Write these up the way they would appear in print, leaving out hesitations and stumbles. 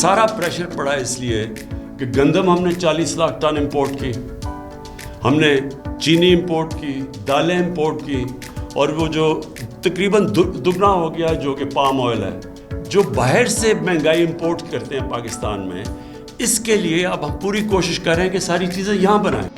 سارا پریشر پڑا اس لیے کہ گندم ہم نے 40 لاکھ ٹن امپورٹ کی, ہم نے چینی امپورٹ کی, دالیں امپورٹ کی, اور وہ جو تقریباً دگنا ہو گیا جو کہ پام آئل ہے, جو باہر سے مہنگائی امپورٹ کرتے ہیں پاکستان میں. اس کے لیے اب ہم پوری کوشش کر رہے ہیں کہ ساری چیزیں یہاں بنائیں.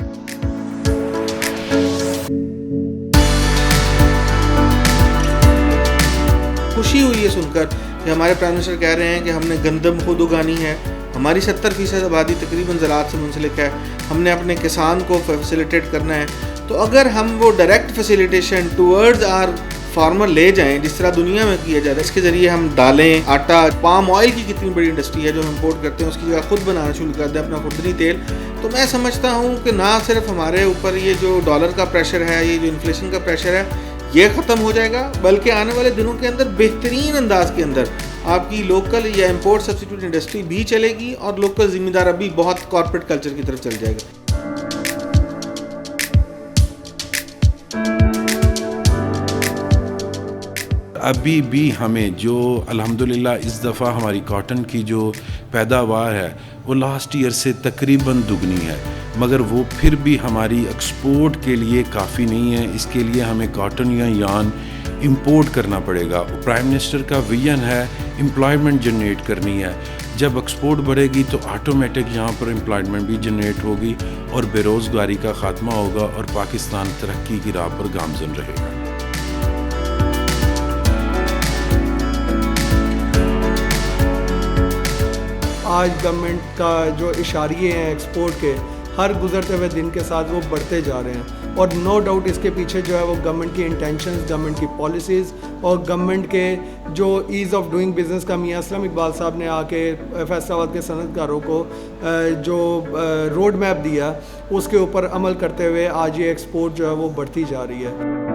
خوشی ہوئی ہے سن کر کہ ہمارے پرائم منسٹر کہہ رہے ہیں کہ ہم نے گندم خود اگانی ہے. ہماری 70% آبادی تقریباً زراعت سے منسلک ہے. ہم نے اپنے کسان کو فیسیلیٹیٹ کرنا ہے. تو اگر ہم وہ direct facilitation towards our farmer لے جائیں جس طرح دنیا میں کیا جاتا ہے, اس کے ذریعے ہم دالیں, آٹا, پام آئل کی کتنی بڑی انڈسٹری ہے جو ہم امپورٹ کرتے ہیں, اس کی جگہ خود بنانا شروع کر دیں اپنا خوردنی تیل. تو میں سمجھتا ہوں کہ نہ صرف ہمارے اوپر یہ جو ڈالر کا پریشر ہے, یہ جو انفلیشن کا پریشر ہے, یہ ختم ہو جائے گا, بلکہ آنے والے دنوں کے اندر بہترین انداز کے اندر آپ کی لوکل یا امپورٹ سبسٹیٹیوٹ انڈسٹری بھی چلے گی اور لوکل ذمہ دار بھی بہت کارپوریٹ کلچر کی طرف چل جائے گا. ابھی بھی ہمیں جو الحمدللہ اس دفعہ ہماری کاٹن کی جو پیداوار ہے وہ لاسٹ ایئر سے تقریباً دگنی ہے, مگر وہ پھر بھی ہماری ایکسپورٹ کے لیے کافی نہیں ہے. اس کے لیے ہمیں کاٹن یا یارن امپورٹ کرنا پڑے گا. پرائم منسٹر کا ویژن ہے امپلائمنٹ جنریٹ کرنی ہے. جب ایکسپورٹ بڑھے گی تو آٹومیٹک یہاں پر امپلائمنٹ بھی جنریٹ ہوگی اور بے روزگاری کا خاتمہ ہوگا اور پاکستان ترقی کی راہ پر گامزن رہے گا. آج گورنمنٹ کا جو اشاریے ہیں ایکسپورٹ کے, ہر گزرتے ہوئے دن کے ساتھ وہ بڑھتے جا رہے ہیں, اور نو ڈاؤٹ اس کے پیچھے جو ہے وہ گورنمنٹ کی انٹینشنز, گورنمنٹ کی پالیسیز اور گورنمنٹ کے جو ایز آف ڈوئنگ بزنس کا میاں اسلم اقبال صاحب نے آ کے فیصل آباد کے صنعت کاروں کو جو روڈ میپ دیا, اس کے اوپر عمل کرتے ہوئے آج یہ ایکسپورٹ جو ہے وہ بڑھتی جا رہی ہے.